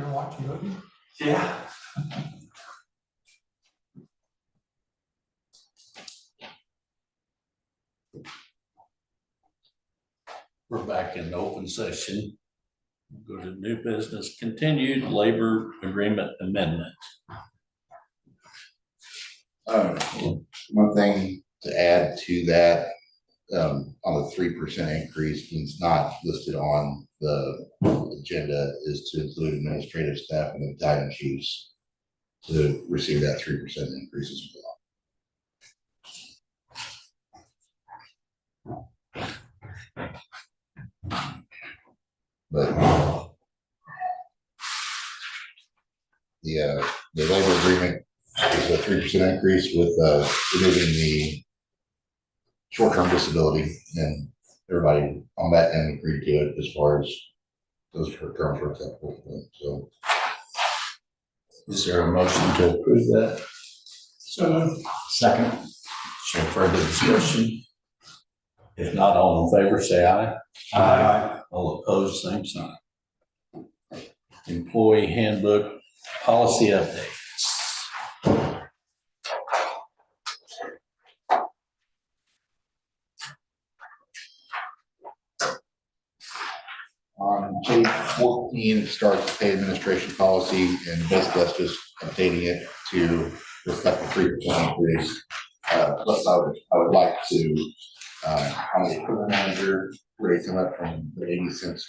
and watching, don't you? Yeah. We're back in open session. Go to new business, continued labor agreement amendment. One thing to add to that, on the 3% increase, and it's not listed on the agenda, is to include administrative staff and battalion chiefs to receive that 3% increase as well. But the labor agreement is a 3% increase with removing the short-term disability, and everybody on that end agreed to it as far as those terms were acceptable. So, Is there a motion to approve that? So Second. So further discussion? If not, all in favor, say aye. Aye. All opposed, same sign. Employee handbook policy updates. on page 14, it starts pay administration policy, and basically that's just updating it to reflect the 3% increase. Plus, I would like to, on the equipment manager, raise them up from the 80 cents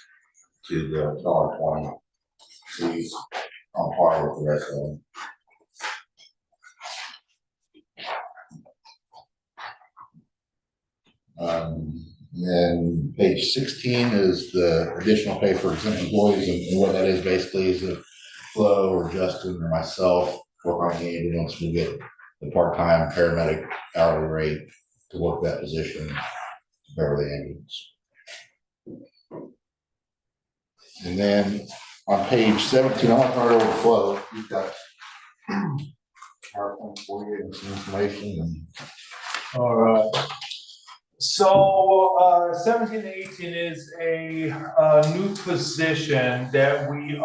to the $1.20. So he's on par with the rest of them. Then page 16 is the additional pay for exempt employees, and what that is basically is if Flo or Justin or myself work on the ambulance, we'll get the part-time paramedic hourly rate to work that position to cover the ambulance. And then on page 17, I want to turn it over to Flo. You've got PowerPoint for you and some information. And all right. So 17 to 18 is a new position that we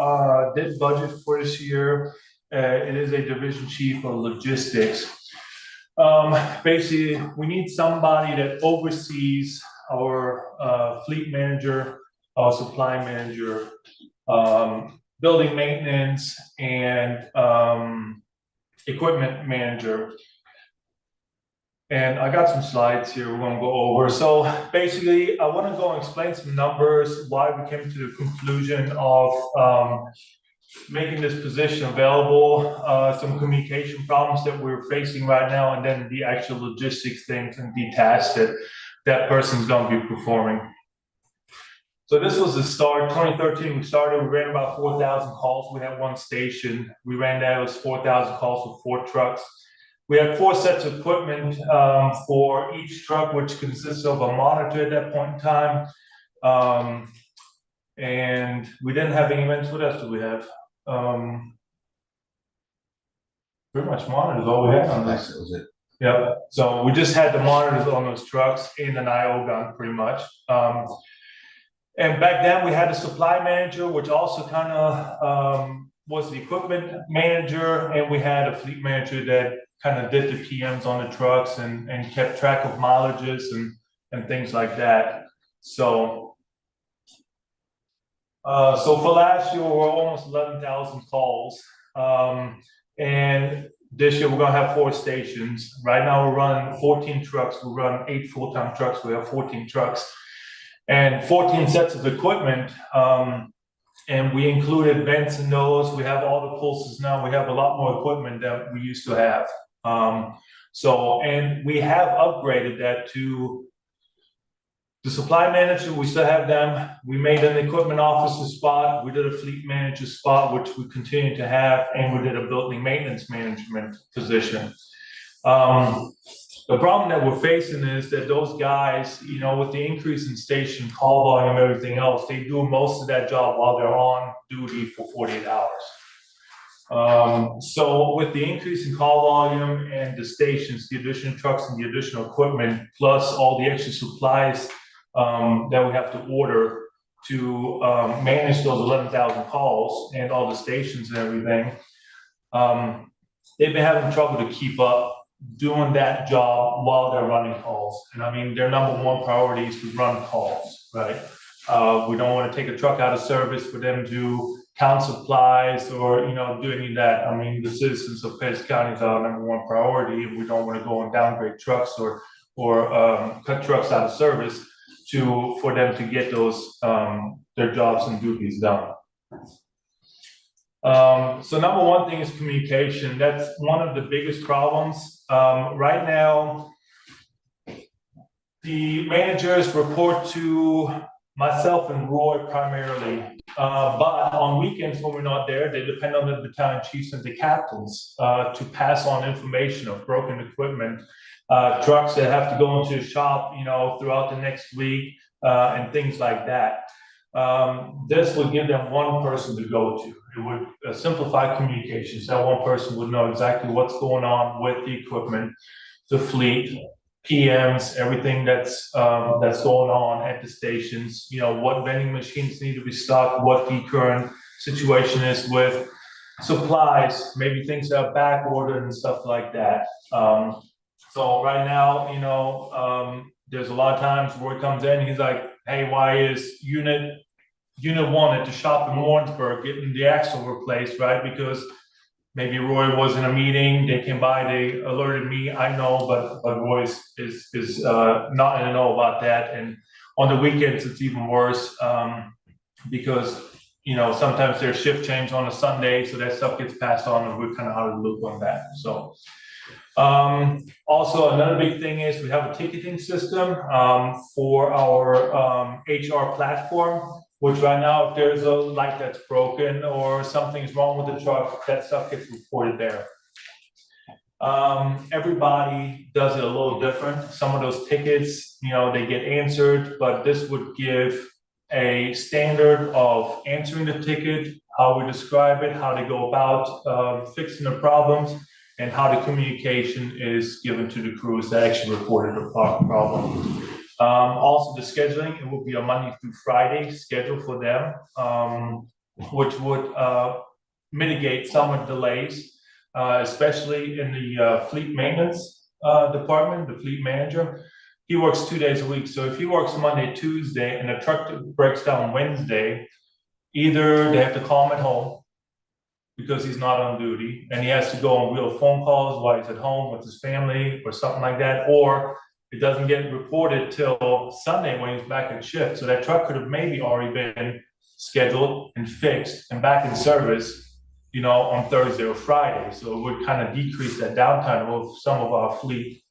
did budget for this year. It is a division chief of logistics. Basically, we need somebody that oversees our fleet manager, our supply manager, building maintenance, and equipment manager. And I got some slides here we're gonna go over. So basically, I wanna go and explain some numbers, why we came to the conclusion of making this position available, some communication problems that we're facing right now, and then the actual logistics things and the tasks that that person's gonna be performing. So this was the start, 2013, we ran about 4,000 calls. We had one station. We ran that, it was 4,000 calls with 4 trucks. We had 4 sets of equipment for each truck, which consists of a monitor at that point in time. And we didn't have any events. What else do we have? Pretty much monitors, all we had on this. that was it. Yeah, so we just had the monitors on those trucks and an IO gun, pretty much. And back then we had a supply manager, which also kind of was the equipment manager, and we had a fleet manager that kind of did the PMs on the trucks and kept track of mileages and things like that. So, so for last year, we're almost 11,000 calls. And this year we're gonna have 4 stations. Right now we're running 14 trucks. We run 8 full-time trucks. We have 14 trucks and 14 sets of equipment. And we included vents in those. We have all the pulses now. We have a lot more equipment than we used to have. So, and we have upgraded that to the supply manager. We still have them. We made an equipment officer spot. We did a fleet manager spot, which we continue to have, and we did a building maintenance management position. The problem that we're facing is that those guys, you know, with the increase in station call volume and everything else, they do most of that job while they're on duty for 48 hours. So with the increase in call volume and the stations, the additional trucks and the additional equipment, plus all the extra supplies that we have to order to manage those 11,000 calls and all the stations and everything. They've been having trouble to keep up doing that job while they're running calls. And I mean, their number one priority is to run calls, right? We don't want to take a truck out of service for them to count supplies or, do any of that. I mean, the citizens of Pettis County is our number one priority, and we don't want to go and downgrade trucks or cut trucks out of service for them to get those, their jobs and duties done. So number one thing is communication. That's one of the biggest problems. Right now, the managers report to myself and Roy primarily, but on weekends when we're not there, they depend on the battalion chiefs and the captains to pass on information of broken equipment, trucks that have to go into the shop, throughout the next week, and things like that. This would give them one person to go to. It would simplify communications. That one person would know exactly what's going on with the equipment, the fleet, PMs, everything that's going on at the stations. What vending machines need to be stocked, what the current situation is with supplies, maybe things that are back ordered and stuff like that. So right now, there's a lot of times Roy comes in, he's like, hey, why is unit one at the shop in Warrensburg getting the axle replaced, right? Because maybe Roy was in a meeting, they came by, they alerted me, I know, but Roy is not in the know about that. And on the weekends, it's even worse, because, sometimes there's shift change on a Sunday, so that stuff gets passed on, and we're kind of out of the loop on that. So, also another big thing is we have a ticketing system, for our, HR platform, which right now, if there's a light that's broken or something's wrong with the truck, that stuff gets reported there. Everybody does it a little different. Some of those tickets, they get answered, but this would give a standard of answering the ticket, how we describe it, how they go about fixing the problems, and how the communication is given to the crews that actually reported the problem. Also, the scheduling, it will be a Monday through Friday schedule for them, which would mitigate some of the delays, especially in the fleet maintenance department, the fleet manager. He works 2 days a week. So if he works Monday, Tuesday, and the truck breaks down Wednesday, either they have to call him at home because he's not on duty, and he has to go and wheel phone calls while he's at home with his family or something like that, or it doesn't get reported till Sunday when he's back at shift. So that truck could have maybe already been scheduled and fixed and back in service, on Thursday or Friday. So it would kind of decrease that downtime of some of our fleet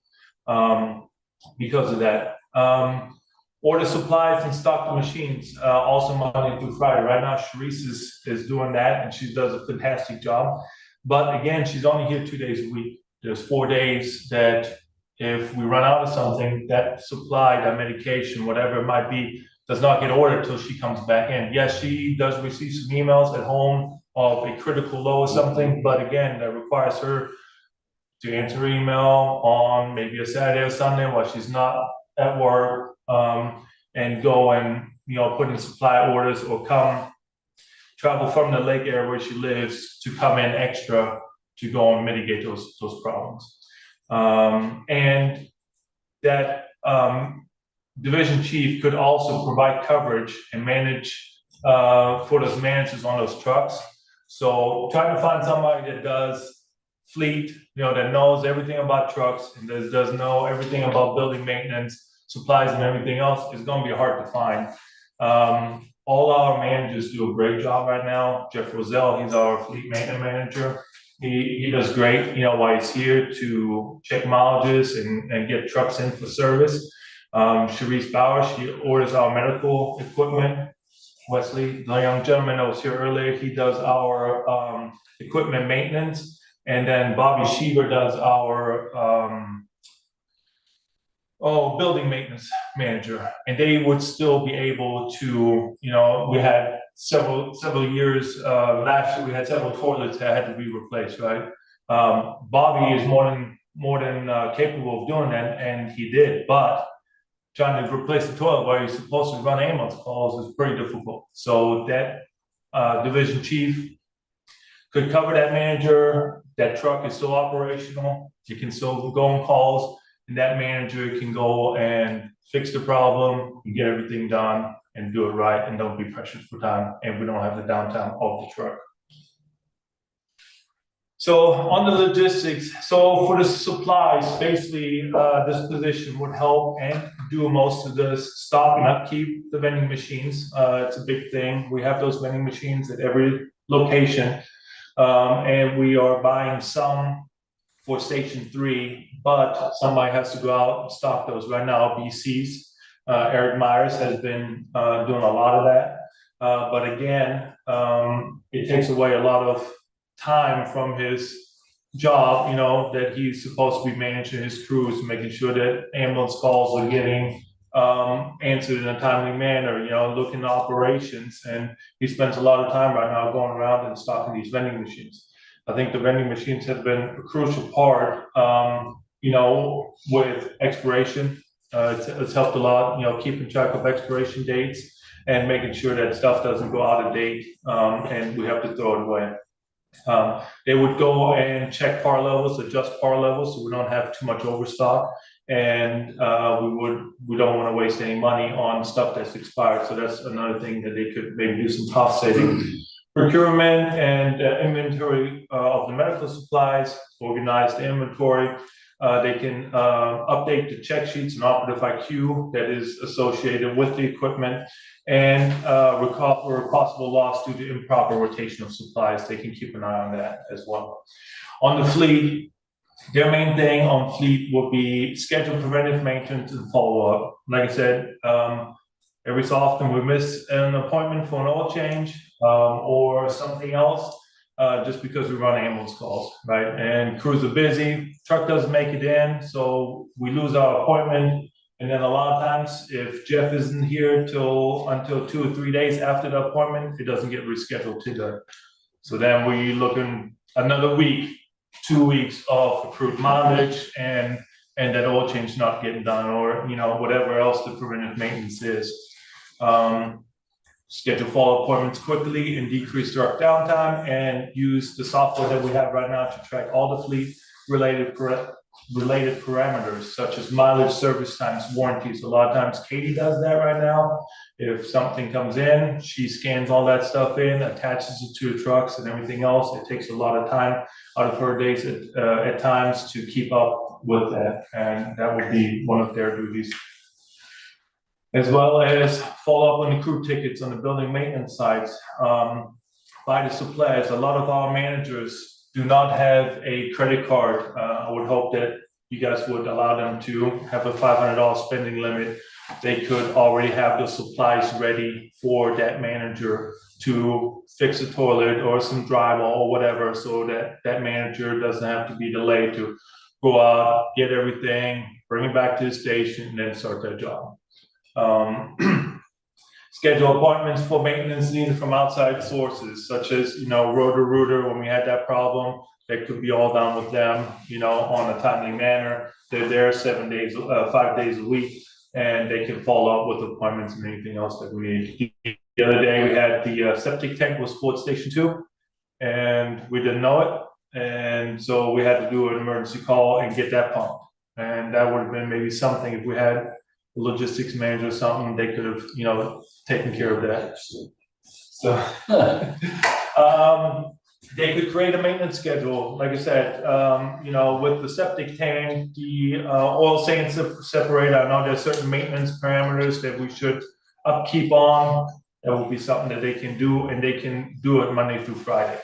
because of that. Order supplies and stock the machines, also Monday through Friday. Right now, Sharice is doing that, and she does a fantastic job. But again, she's only here 2 days a week. There's 4 days that if we run out of something, that supply, that medication, whatever it might be, does not get ordered till she comes back in. Yes, she does receive some emails at home of a critical low or something, but again, that requires her to answer her email on maybe a Saturday or Sunday while she's not at work, and go and, put in supply orders or travel from the lake area where she lives to come in extra to go and mitigate those problems. And that division chief could also provide coverage and manage for those managers on those trucks. So trying to find somebody that does fleet, that knows everything about trucks and does know everything about building maintenance, supplies, and everything else is going to be hard to find. All our managers do a great job right now. Jeff Roselle, he's our fleet maintenance manager. He does great, while he's here to check mileages and get trucks in for service. Sharice Bauer, she orders our medical equipment. Wesley, the young gentleman that was here earlier, he does our equipment maintenance. And then Bobby Sheever does our building maintenance manager. And they would still be able to, we had several years, last year we had several toilets that had to be replaced, right? Bobby is more than capable of doing that, and he did, but trying to replace the toilet while you're supposed to run ambulance calls is pretty difficult. So that division chief could cover that manager. That truck is still operational. You can still go on calls, and that manager can go and fix the problem, and get everything done, and do it right, and don't be pressured for time. And we don't have the downtime of the truck. So on the logistics, so for the supplies, basically, this position would help and do most of the stock and upkeep the vending machines. It's a big thing. We have those vending machines at every location. And we are buying some for Station 3, but somebody has to go out and stock those. Right now, BC's, Eric Myers has been doing a lot of that. But again, it takes away a lot of time from his job, you know, that he's supposed to be managing his crews, making sure that ambulance calls are getting answered in a timely manner, you know, looking at operations. And he spends a lot of time right now going around and stocking these vending machines. I think the vending machines have been a crucial part, you know, with expiration. It's helped a lot, you know, keeping track of expiration dates and making sure that stuff doesn't go out of date, and we have to throw it away. They would go and check par levels, adjust par levels, so we don't have too much overstock. And we don't want to waste any money on stuff that's expired. So that's another thing that they could maybe do some cost saving. Procurement and inventory of the medical supplies, organize the inventory. They can update the check sheets and operative IQ that is associated with the equipment, and recover possible loss due to improper rotation of supplies. They can keep an eye on that as well. On the fleet, their main thing on fleet will be schedule preventive maintenance and follow-up. Like I said, every so often we miss an appointment for an oil change or something else, just because we run ambulance calls, right? And crews are busy, truck doesn't make it in, so we lose our appointment. And then a lot of times, if Jeff isn't here until 2 or 3 days after the appointment, it doesn't get rescheduled either. So then we looking another week, 2 weeks of accrued mileage, and that oil change not getting done, or, you know, whatever else the preventive maintenance is. Schedule follow appointments quickly and decrease truck downtime, and use the software that we have right now to track all the fleet related parameters such as mileage, service times, warranties. A lot of times Katie does that right now. If something comes in, she scans all that stuff in, attaches it to the trucks and everything else. It takes a lot of time out of her days at times to keep up with that, and that would be one of their duties. As well as follow up on the crew tickets on the building maintenance sites by the suppliers. A lot of our managers do not have a credit card. I would hope that you guys would allow them to have a $500 spending limit. They could already have the supplies ready for that manager to fix a toilet or some drywall or whatever, so that that manager doesn't have to be delayed to go out, get everything, bring it back to the station, and then start their job. Schedule appointments for maintenance needed from outside sources, such as, you know, Roto-Rooter. When we had that problem, that could be all done with them, you know, on a timely manner. They're there 5 days a week, and they can follow up with appointments and anything else that we need. The other day we had the septic tank was full at Station 2, and we didn't know it, and so we had to do an emergency call and get that pumped. And that would have been maybe something, if we had logistics manager or something, they could have, you know, taken care of that. So they could create a maintenance schedule. Like I said, you know, with the septic tank, the oil sand separator, I know there's certain maintenance parameters that we should upkeep on. That will be something that they can do, and they can do it Monday through Friday.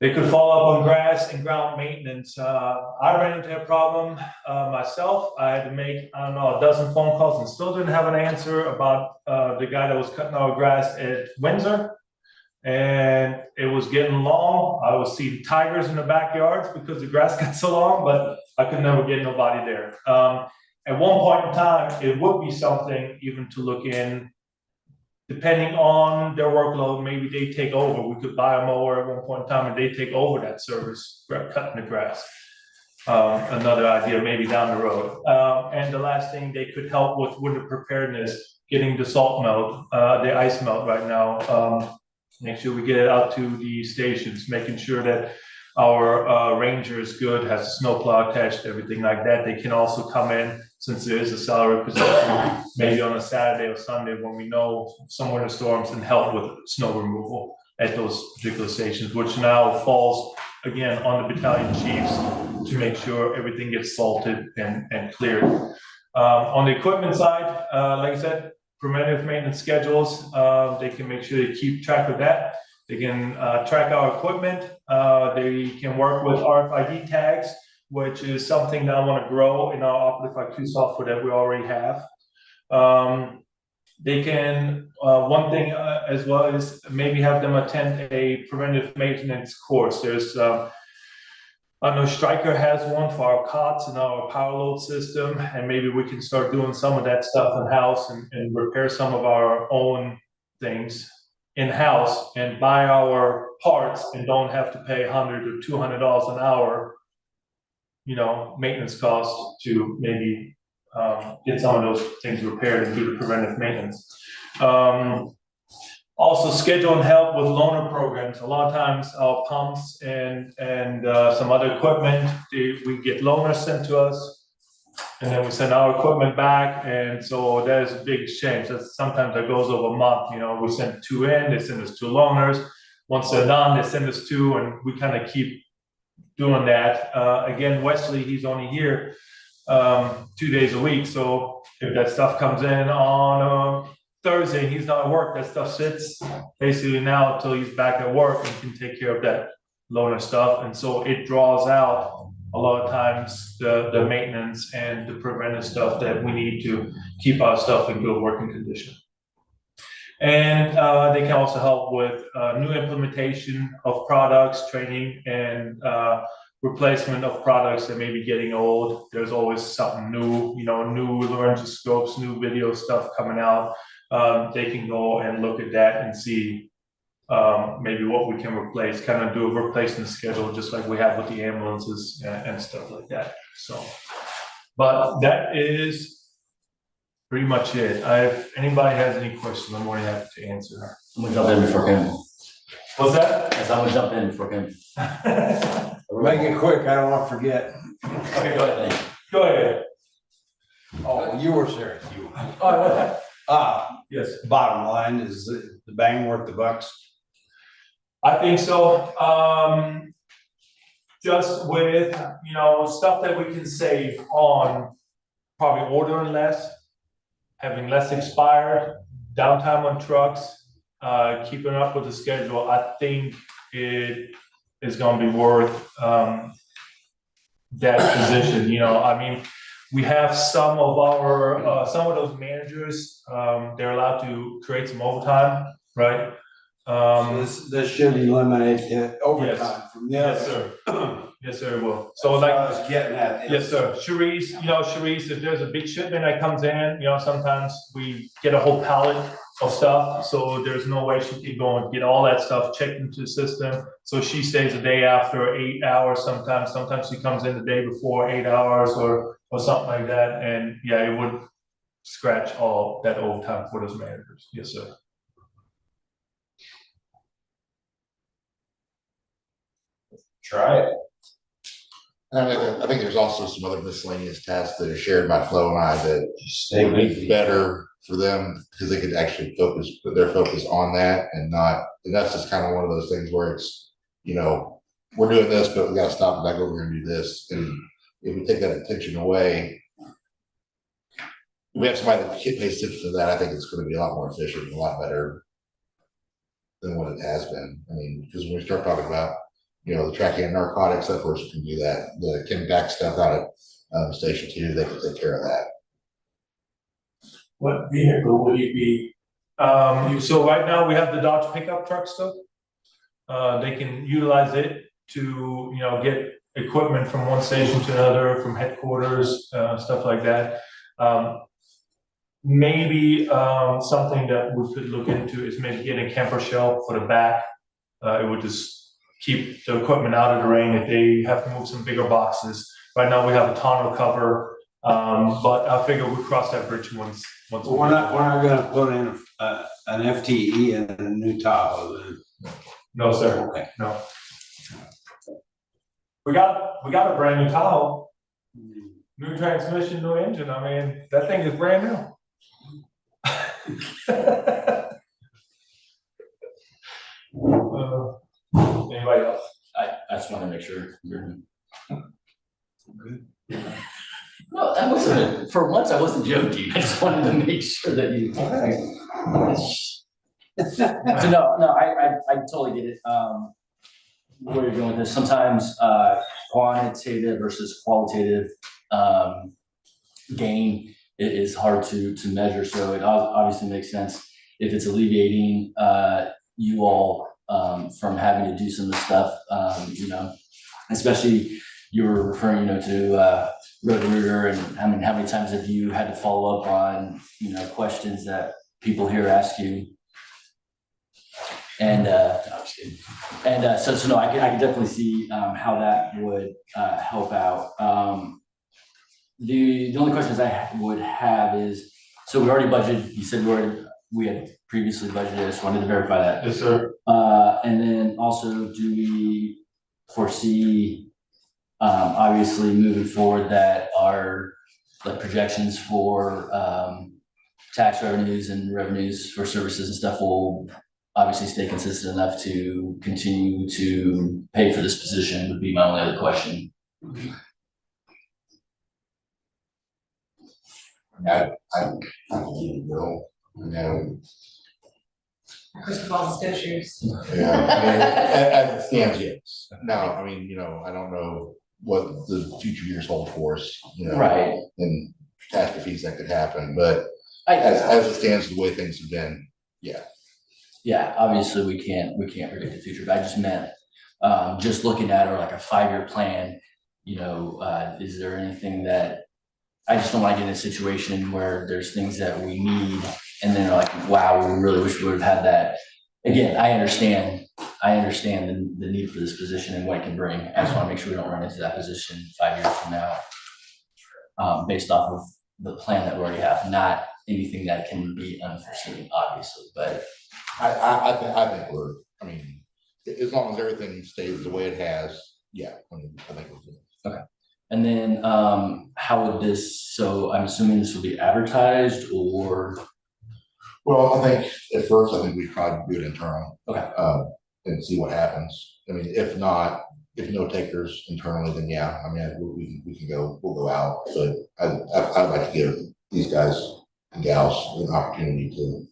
They could follow up on grass and ground maintenance. I ran into a problem myself. I had to make, I don't know, a dozen phone calls and still didn't have an answer about the guy that was cutting our grass at Windsor. And it was getting long. I was seeing tigers in the backyards because the grass got so long, but I could never get nobody there. At one point in time, it would be something even to look in. Depending on their workload, maybe they take over. We could buy a mower at one point in time and they take over that service, cutting the grass. another idea maybe down the road. And the last thing, they could help with winter preparedness, getting the salt melt, the ice melt right now. Make sure we get it out to the stations, making sure that our ranger is good, has a snowplow attached, everything like that. They can also come in, since there is a salary position, maybe on a Saturday or Sunday when we know some winter storms, and help with snow removal at those particular stations, which now falls again on the battalion chiefs to make sure everything gets salted and cleared. On the equipment side, like I said, preventative maintenance schedules, they can make sure they keep track of that. They can track our equipment. They can work with RFID tags, which is something that I want to grow in our OptiFi2 software that we already have. They can, one thing as well is maybe have them attend a preventive maintenance course. There's, I know Stryker has one for our cots and our power load system, and maybe we can start doing some of that stuff in-house and repair some of our own things in-house and buy our parts and don't have to pay $100 or $200 an hour, you know, maintenance costs to maybe get some of those things repaired and do the preventive maintenance. Also, schedule and help with loaner programs. A lot of times our pumps and some other equipment, we get loaners sent to us, and then we send our equipment back, and so there's a big exchange. Sometimes that goes over a month. You know, we send 2 in, they send us 2 loaners. Once they're done, they send us 2, and we kind of keep doing that. Again, Wesley, he's only here 2 days a week, so if that stuff comes in on Thursday, he's not at work, that stuff sits basically now until he's back at work and can take care of that loaner stuff. And so it draws out a lot of times the maintenance and the preventive stuff that we need to keep our stuff in good working condition. And they can also help with new implementation of products, training, and replacement of products that may be getting old. There's always something new, you know, new laryngoscopes, new video stuff coming out. They can go and look at that and see maybe what we can replace, kind of do a replacement schedule, just like we have with the ambulances and stuff like that. So, but that is pretty much it. If anybody has any questions, I'm more than happy to answer. I'm gonna jump in before Kim. What's that? Yes, I'm gonna jump in before Kim. Make it quick, I don't want to forget. Okay, go ahead, Nate. Go ahead. Oh, you were serious, you. Oh, yes. Bottom line, is the bang worth the bucks? I think so. Just with, you know, stuff that we can save on probably ordering less, having less expired, downtime on trucks, keeping up with the schedule, I think it is going to be worth that position. You know, I mean, we have some of our some of those managers, they're allowed to create some overtime, right? This should eliminate the overtime Yes. from the Yes, other. sir. Yes, sir, it will. So That's what I like, was getting at. yes, sir. Sharice, you know, Sharice, if there's a big shipment that comes in, you know, sometimes we get a whole pallet of stuff. So there's no way she can go and get all that stuff checked into the system. So she stays a day after 8 hours sometimes. Sometimes she comes in the day before 8 hours or something like that. And yeah, it would scratch all that overtime for those managers. Yes, sir. Try it. I think there's also some other miscellaneous tasks that are shared by Flo and I that would be better for them, because they could actually put their focus on that and not, and that's just kind of one of those things where it's, you know, we're doing this, but we gotta stop and back over here and do this. And if we take that attention away, if we have somebody that pays attention to that, I think it's gonna be a lot more efficient and a lot better than what it has been. I mean, because when we start talking about, you know, the tracking of narcotics, that person can do that. The Kim back stuff out at Station 2, they can take care of that. What vehicle would you be? So right now we have the Dodge pickup truck stuff. They can utilize it to, you know, get equipment from one station to another, from headquarters, stuff like that. Maybe something that we could look into is maybe getting a camper shell for the back. It would just keep the equipment out of the rain if they have to move some bigger boxes. Right now, we have a tonneau cover, but I figure we'll cross that bridge once. Well, we're not gonna put in an FTE and a new tile then. No, sir. Okay. No. We got a brand new tile, new transmission, new engine. I mean, that thing is brand new. Anybody else? I just want to make sure you're. Good. No, that wasn't, for once I wasn't joking. I just wanted to make sure that you. So no, I totally get it. Where you're going with this, sometimes quantitative versus qualitative gain is hard to measure. So it obviously makes sense if it's alleviating you all from having to do some of the stuff, especially you were referring, to Roto-Rooter, and I mean, how many times have you had to follow up on, questions that people here ask you? And so no, I can definitely see how that would help out. The only questions I would have is, so we already budgeted. You said we had previously budgeted. I just wanted to verify that. Yes, sir. And then also, do we foresee, obviously moving forward, that our projections for tax revenues and revenues for services and stuff will obviously stay consistent enough to continue to pay for this position, would be my only other question. I believe it will, Crystal ball's good shoes. yeah, I mean, as it stands, yes. Now, I mean, I don't know what the future years hold for us, Right. and catastrophes that could happen, but I as it stands, the way things have been, yeah. Yeah, obviously we can't predict the future, but I just meant, just looking at, or like a 5-year plan, is there anything that, I just don't want to get in a situation where there's things that we need and then like, wow, we really wish we would have had that. Again, I understand the need for this position and what it can bring. I just want to make sure we don't run into that position 5 years from now, based off of the plan that we already have, not anything that can be unforeseen, obviously, but. I think as long as everything stays the way it has, yeah, I think we're good. Okay. And then how would this, so I'm assuming this will be advertised, or? Well, I think at first, we try to do it internal. Okay. And see what happens. I mean, if no takers internally, then yeah, we'll go out, but I'd like to give these guys and gals an opportunity to.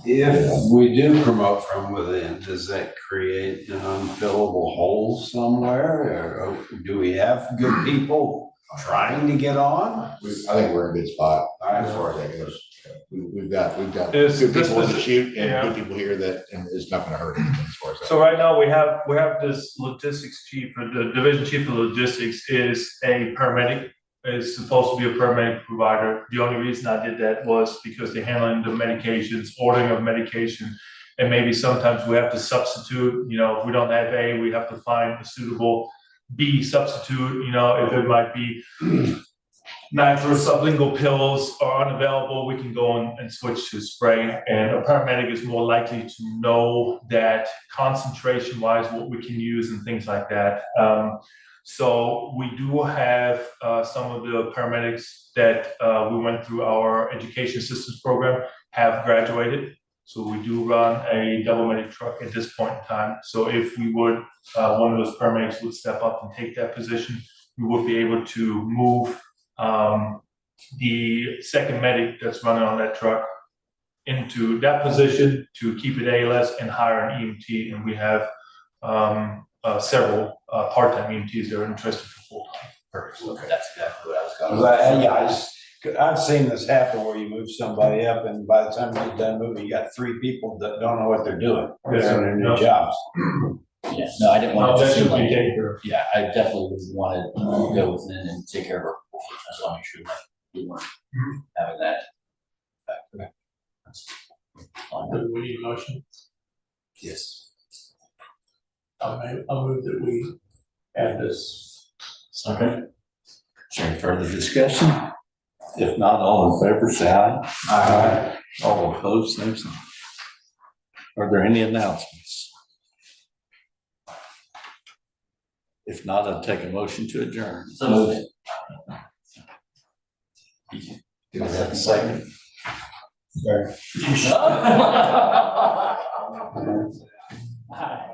If we do promote from within, does that create an unfillable hole somewhere, or do we have good people trying to get on? I think we're in a good spot as far as that goes. We've got good people in the shoot and good people here that, and it's not gonna hurt anything as far as that. So right now we have this logistics chief, or the division chief of logistics is a paramedic. Is supposed to be a paramedic provider. The only reason I did that was because they're handling the medications, ordering of medication, and maybe sometimes we have to substitute. If we don't have A, we have to find a suitable B substitute. If it might be nitro sublingual pills are unavailable, we can go and switch to spray. And a paramedic is more likely to know that concentration-wise what we can use and things like that. So we do have some of the paramedics that we went through our education systems program have graduated. So we do run a double medic truck at this point in time. So if we would, one of those paramedics would step up and take that position, we would be able to move the second medic that's running on that truck into that position to keep it ALS and hire an EMT. And we have several part-time EMTs that are interested for full-time. Perfect. Okay, that's exactly what I was going. I've seen this happen where you move somebody up, and by the time you get done moving, you got 3 people that don't know what they're doing. Yes, They're in their new jobs. Yeah, no, I didn't want to that seem should be like, taken care of. yeah, I definitely would want to go within and take care of our people first. I just want to make sure that we weren't having that. Okay. That's fine. Do we need a motion? Yes. I'll move that we add this. Okay. Is there any further discussion? If not, all in favor, say aye. Aye. All opposed, same sign. Are there any announcements? If not, I'll take a motion to adjourn. So moved. Do we have a second? Aye.